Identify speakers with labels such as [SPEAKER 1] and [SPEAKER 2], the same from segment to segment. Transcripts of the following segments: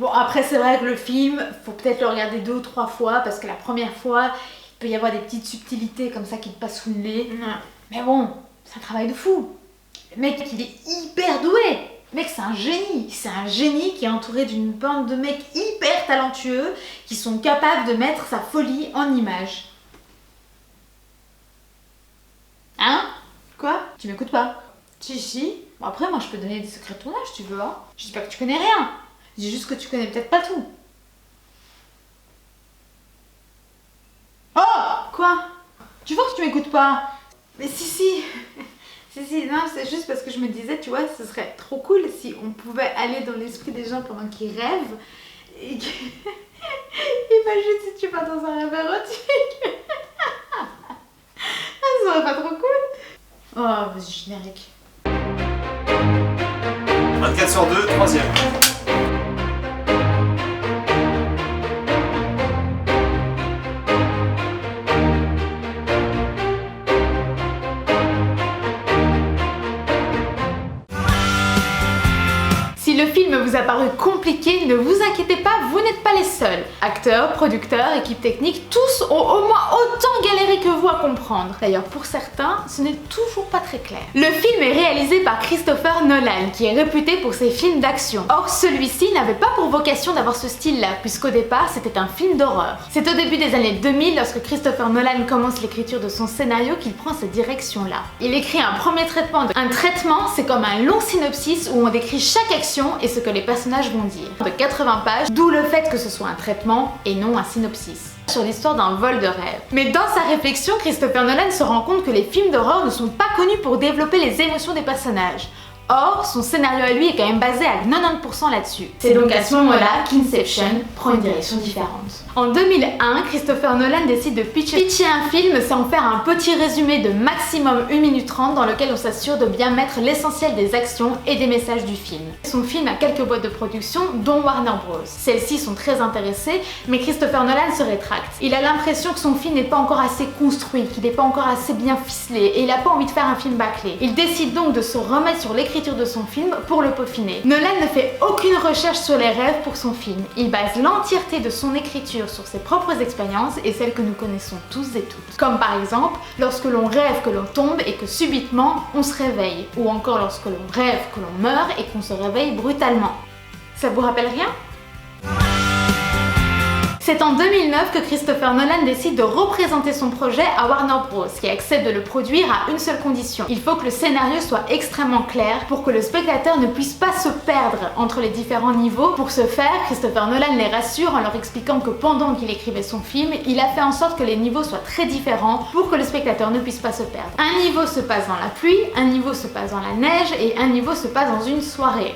[SPEAKER 1] Bon, après c'est vrai que le film, faut peut-être le regarder 2 ou 3 fois parce que la première fois, il peut y avoir des petites subtilités comme ça qui te passent sous le nez. Mais bon, c'est un travail de fou. Le mec, il est hyper doué. Le mec, c'est un génie. C'est un génie qui est entouré d'une bande de mecs hyper talentueux qui sont capables de mettre sa folie en image. Hein? Quoi? Tu m'écoutes pas? Si. Bon, après, moi, je peux donner des secrets de tournage, si tu veux. Hein. Je dis pas que tu connais rien. Je dis juste que tu connais peut-être pas tout. Oh! Quoi? Tu vois que tu m'écoutes pas? Mais si. Si, non, c'est juste parce que je me disais, tu vois, ce serait trop cool si on pouvait aller dans l'esprit des gens pendant qu'ils rêvent et que... Imagine si tu vas dans un rêve érotique. Ça serait pas trop cool. Oh, vas-y, générique.
[SPEAKER 2] 24 sur 2, 3e.
[SPEAKER 1] Si le film vous a paru compliqué, ne vous inquiétez pas, vous n'êtes pas les seuls. Acteurs, producteurs, équipe technique, tous ont au moins autant galéré que vous à comprendre. D'ailleurs, pour certains, ce n'est toujours pas très clair. Le film est réalisé par Christopher Nolan, qui est réputé pour ses films d'action. Or, celui-ci n'avait pas pour vocation d'avoir ce style-là, puisqu'au départ, c'était un film d'horreur. C'est au début des années 2000, lorsque Christopher Nolan commence l'écriture de son scénario, qu'il prend cette direction-là. Il écrit un premier traitement. Un traitement, c'est comme un long synopsis où on décrit chaque action et ce que les personnages vont dire. De 80 pages, d'où le fait que ce soit un traitement et non un synopsis. Sur l'histoire d'un vol de rêve. Mais dans sa réflexion, Christopher Nolan se rend compte que les films d'horreur ne sont pas connus pour développer les émotions des personnages. Or, son scénario à lui est quand même basé à 90% là-dessus. C'est donc à ce moment-là qu'Inception prend une direction différente. En 2001, Christopher Nolan décide de pitcher un film sans faire un petit résumé de maximum 1 minute 30 dans lequel on s'assure de bien mettre l'essentiel des actions et des messages du film. Son film a quelques boîtes de production, dont Warner Bros. Celles-ci sont très intéressées, mais Christopher Nolan se rétracte. Il a l'impression que son film n'est pas encore assez construit, qu'il n'est pas encore assez bien ficelé, et il n'a pas envie de faire un film bâclé. Il décide donc de se remettre sur l'écriture de son film pour le peaufiner. Nolan ne fait aucune recherche sur les rêves pour son film. Il base l'entièreté de son écriture sur ses propres expériences et celles que nous connaissons tous et toutes. Comme par exemple, lorsque l'on rêve que l'on tombe et que subitement on se réveille. Ou encore lorsque l'on rêve que l'on meurt et qu'on se réveille brutalement. Ça vous rappelle rien ? C'est en 2009 que Christopher Nolan décide de représenter son projet à Warner Bros, qui accepte de le produire à une seule condition. Il faut que le scénario soit extrêmement clair pour que le spectateur ne puisse pas se perdre entre les différents niveaux. Pour ce faire, Christopher Nolan les rassure en leur expliquant que pendant qu'il écrivait son film, il a fait en sorte que les niveaux soient très différents pour que le spectateur ne puisse pas se perdre. Un niveau se passe dans la pluie, un niveau se passe dans la neige et un niveau se passe dans une soirée.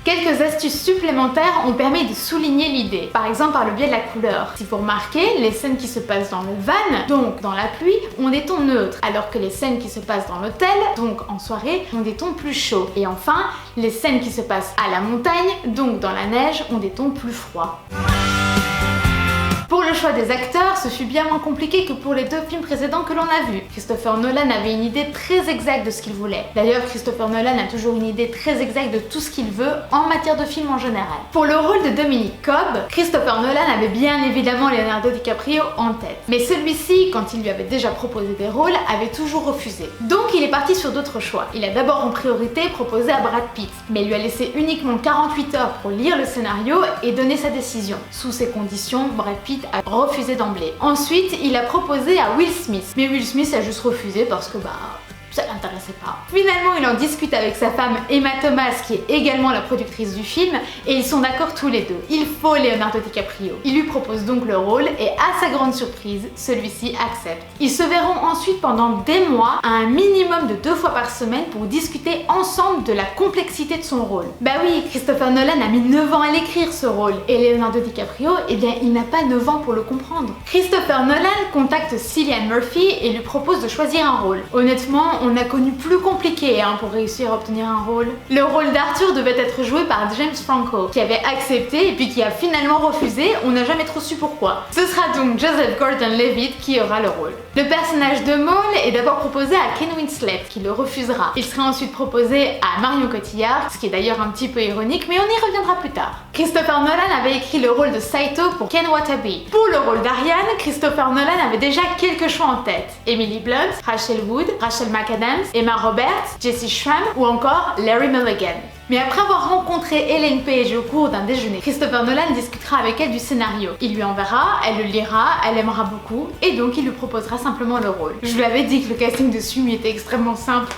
[SPEAKER 1] Quelques astuces supplémentaires ont permis de souligner l'idée, par exemple par le biais de la couleur. Si vous remarquez, les scènes qui se passent dans le van, donc dans la pluie, ont des tons neutres, alors que les scènes qui se passent dans l'hôtel, donc en soirée, ont des tons plus chauds. Et enfin, les scènes qui se passent à la montagne, donc dans la neige, ont des tons plus froids. Pour le choix des acteurs, ce fut bien moins compliqué que pour les 2 films précédents que l'on a vus. Christopher Nolan avait une idée très exacte de ce qu'il voulait. D'ailleurs, Christopher Nolan a toujours une idée très exacte de tout ce qu'il veut en matière de film en général. Pour le rôle de Dominic Cobb, Christopher Nolan avait bien évidemment Leonardo DiCaprio en tête. Mais celui-ci, quand il lui avait déjà proposé des rôles, avait toujours refusé. Donc il est parti sur d'autres choix. Il a d'abord en priorité proposé à Brad Pitt, mais il lui a laissé uniquement 48 heures pour lire le scénario et donner sa décision. Sous ces conditions, Brad Pitt a refusé d'emblée. Ensuite, il a proposé à Will Smith, mais Will Smith a juste refusé parce que ça l'intéressait pas. Finalement, il en discute avec sa femme Emma Thomas, qui est également la productrice du film, et ils sont d'accord tous les deux. Il faut Leonardo DiCaprio. Il lui propose donc le rôle, et à sa grande surprise, celui-ci accepte. Ils se verront ensuite pendant des mois, à un minimum de 2 fois par semaine, pour discuter ensemble de la complexité de son rôle. Bah oui, Christopher Nolan a mis 9 ans à l'écrire ce rôle, et Leonardo DiCaprio, eh bien, il n'a pas 9 ans pour le comprendre. Christopher Nolan contacte Cillian Murphy et lui propose de choisir un rôle. Honnêtement, on a connu plus compliqué pour réussir à obtenir un rôle. Le rôle d'Arthur devait être joué par James Franco, qui avait accepté et puis qui a finalement refusé, on n'a jamais trop su pourquoi. Ce sera donc Joseph Gordon-Levitt qui aura le rôle. Le personnage de Maul est d'abord proposé à Ken Winslet, qui le refusera. Il sera ensuite proposé à Marion Cotillard, ce qui est d'ailleurs un petit peu ironique, mais on y reviendra plus tard. Christopher Nolan avait écrit le rôle de Saito pour Ken Watanabe. Pour le rôle d'Ariane, Christopher Nolan avait déjà quelques choix en tête. Emily Blunt, Rachel Wood, Rachel McAdams, Emma Roberts, Jessie Schramm ou encore Larry Mulligan. Mais après avoir rencontré Ellen Page au cours d'un déjeuner, Christopher Nolan discutera avec elle du scénario. Il lui enverra, elle le lira, elle aimera beaucoup, et donc il lui proposera simplement le rôle. Je lui avais dit que le casting de ce film était extrêmement simple.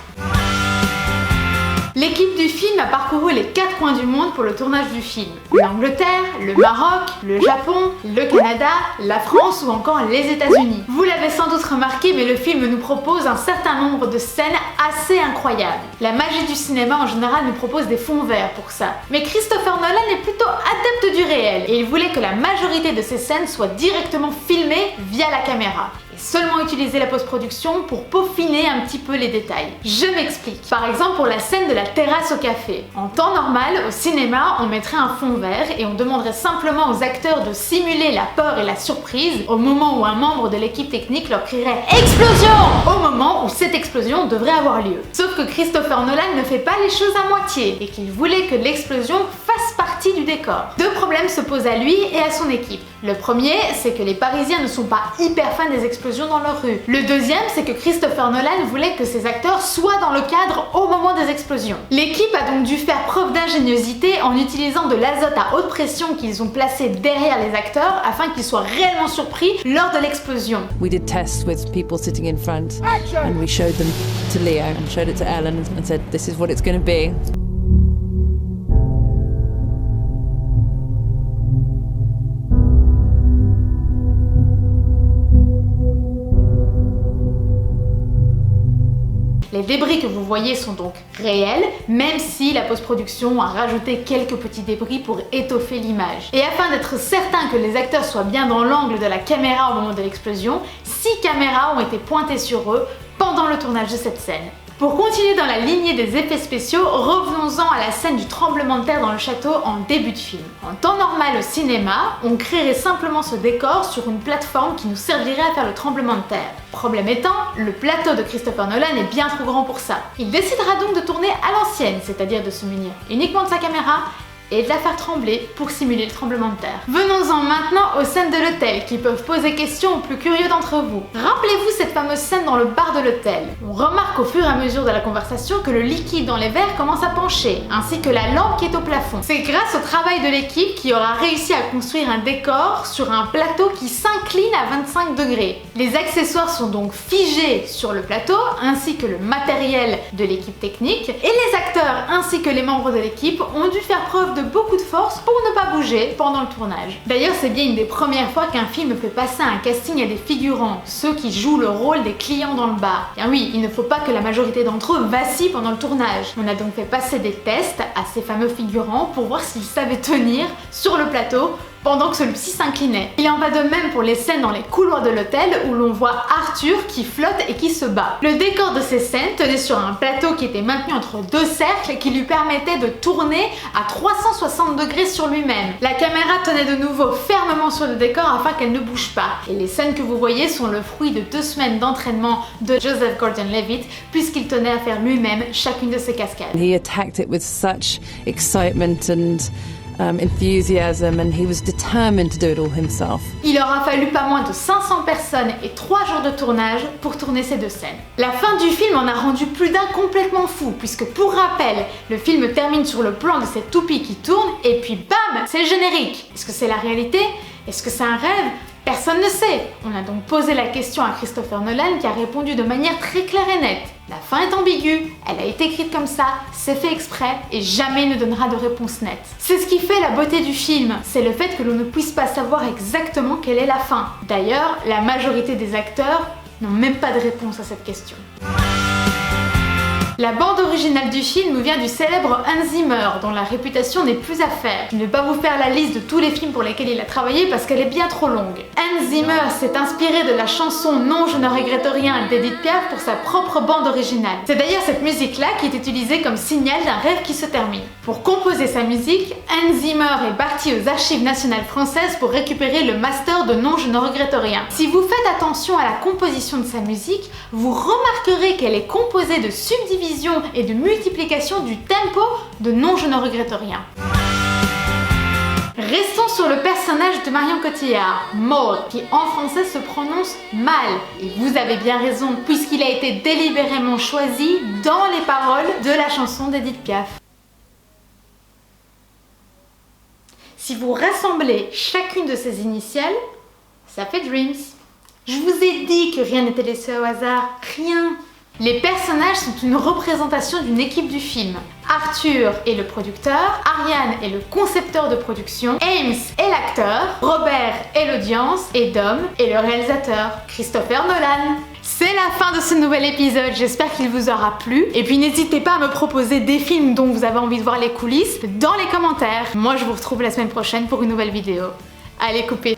[SPEAKER 1] L'équipe du film a parcouru les 4 coins du monde pour le tournage du film. L'Angleterre, le Maroc, le Japon, le Canada, la France ou encore les États-Unis. Vous l'avez sans doute remarqué, mais le film nous propose un certain nombre de scènes assez incroyables. La magie du cinéma en général nous propose des fonds verts pour ça. Mais Christopher Nolan est plutôt adepte du réel et il voulait que la majorité de ces scènes soient directement filmées via la caméra. Et seulement utiliser la post-production pour peaufiner un petit peu les détails. Je m'explique. Par exemple pour la scène de la terrasse au café. En temps normal, au cinéma, on mettrait un fond vert et on demanderait simplement aux acteurs de simuler la peur et la surprise au moment où un membre de l'équipe technique leur crierait « Explosion !» au moment où cette explosion devrait avoir lieu. Sauf que Christopher Nolan ne fait pas les choses à moitié et qu'il voulait que l'explosion fasse partie du décor. 2 problèmes se posent à lui et à son équipe. Le premier, c'est que les Parisiens ne sont pas hyper fans des explosions dans leur rue. Le deuxième, c'est que Christopher Nolan voulait que ses acteurs soient dans le cadre au moment des explosions. L'équipe a donc dû faire preuve d'ingéniosité en utilisant de l'azote à haute pression qu'ils ont placé derrière les acteurs afin qu'ils soient réellement surpris lors de l'explosion.
[SPEAKER 3] We did tests with people sitting in front and we showed them to Leo and showed it to Ellen and said this is what it's going to be.
[SPEAKER 1] Les débris que vous voyez sont donc réels, même si la post-production a rajouté quelques petits débris pour étoffer l'image. Et afin d'être certain que les acteurs soient bien dans l'angle de la caméra au moment de l'explosion, 6 caméras ont été pointées sur eux pendant le tournage de cette scène. Pour continuer dans la lignée des effets spéciaux, revenons-en à la scène du tremblement de terre dans le château en début de film. En temps normal au cinéma, on créerait simplement ce décor sur une plateforme qui nous servirait à faire le tremblement de terre. Problème étant, le plateau de Christopher Nolan est bien trop grand pour ça. Il décidera donc de tourner à l'ancienne, c'est-à-dire de se munir uniquement de sa caméra et de la faire trembler pour simuler le tremblement de terre. Venons-en maintenant aux scènes de l'hôtel qui peuvent poser question aux plus curieux d'entre vous. Rappelez-vous cette fameuse scène dans le bar de l'hôtel. On remarque au fur et à mesure de la conversation que le liquide dans les verres commence à pencher, ainsi que la lampe qui est au plafond. C'est grâce au travail de l'équipe qui aura réussi à construire un décor sur un plateau qui s'incline à 25 degrés. Les accessoires sont donc figés sur le plateau, ainsi que le matériel de l'équipe technique, et les acteurs ainsi que les membres de l'équipe ont dû faire preuve de beaucoup de force pour ne pas bouger pendant le tournage. D'ailleurs, c'est bien une des premières fois qu'un film fait passer un casting à des figurants, ceux qui jouent le rôle des clients dans le bar. Bien oui, il ne faut pas que la majorité d'entre eux vacillent pendant le tournage. On a donc fait passer des tests à ces fameux figurants pour voir s'ils savaient tenir sur le plateau pendant que celui-ci s'inclinait. Il en va de même pour les scènes dans les couloirs de l'hôtel où l'on voit Arthur qui flotte et qui se bat. Le décor de ces scènes tenait sur un plateau qui était maintenu entre 2 cercles qui lui permettait de tourner à 360 degrés sur lui-même. La caméra tenait de nouveau fermement sur le décor afin qu'elle ne bouge pas. Et les scènes que vous voyez sont le fruit de 2 semaines d'entraînement de Joseph Gordon-Levitt puisqu'il tenait à faire lui-même chacune de ses cascades.
[SPEAKER 3] He attacked it with such excitement and enthusiasm, and he was determined to do it all himself.
[SPEAKER 1] Il aura fallu pas moins de 500 personnes et 3 jours de tournage pour tourner ces 2 scènes. La fin du film en a rendu plus d'un complètement fou, puisque pour rappel, le film termine sur le plan de cette toupie qui tourne, et puis bam, c'est le générique. Est-ce que c'est la réalité? Est-ce que c'est un rêve? Personne ne sait. On a donc posé la question à Christopher Nolan qui a répondu de manière très claire et nette. La fin est ambiguë, elle a été écrite comme ça, c'est fait exprès et jamais ne donnera de réponse nette. C'est ce qui fait la beauté du film, c'est le fait que l'on ne puisse pas savoir exactement quelle est la fin. D'ailleurs, la majorité des acteurs n'ont même pas de réponse à cette question. La bande originale du film nous vient du célèbre Hans Zimmer, dont la réputation n'est plus à faire. Je ne vais pas vous faire la liste de tous les films pour lesquels il a travaillé parce qu'elle est bien trop longue. Hans Zimmer s'est inspiré de la chanson Non, je ne regrette rien d'Edith Piaf pour sa propre bande originale. C'est d'ailleurs cette musique-là qui est utilisée comme signal d'un rêve qui se termine. Pour composer sa musique, Hans Zimmer est parti aux Archives nationales françaises pour récupérer le master de Non, je ne regrette rien. Si vous faites attention à la composition de sa musique, vous remarquerez qu'elle est composée de subdivision et de multiplication du tempo de Non, je ne regrette rien. Restons sur le personnage de Marion Cotillard, Maud, qui en français se prononce mal. Et vous avez bien raison, puisqu'il a été délibérément choisi dans les paroles de la chanson d'Edith Piaf. Si vous rassemblez chacune de ces initiales, ça fait Dreams. Je vous ai dit que rien n'était laissé au hasard, rien. Les personnages sont une représentation d'une équipe du film. Arthur est le producteur, Ariane est le concepteur de production, Ames est l'acteur, Robert est l'audience et Dom est le réalisateur, Christopher Nolan. C'est la fin de ce nouvel épisode, j'espère qu'il vous aura plu. Et puis n'hésitez pas à me proposer des films dont vous avez envie de voir les coulisses dans les commentaires. Moi je vous retrouve la semaine prochaine pour une nouvelle vidéo. Allez, coupez!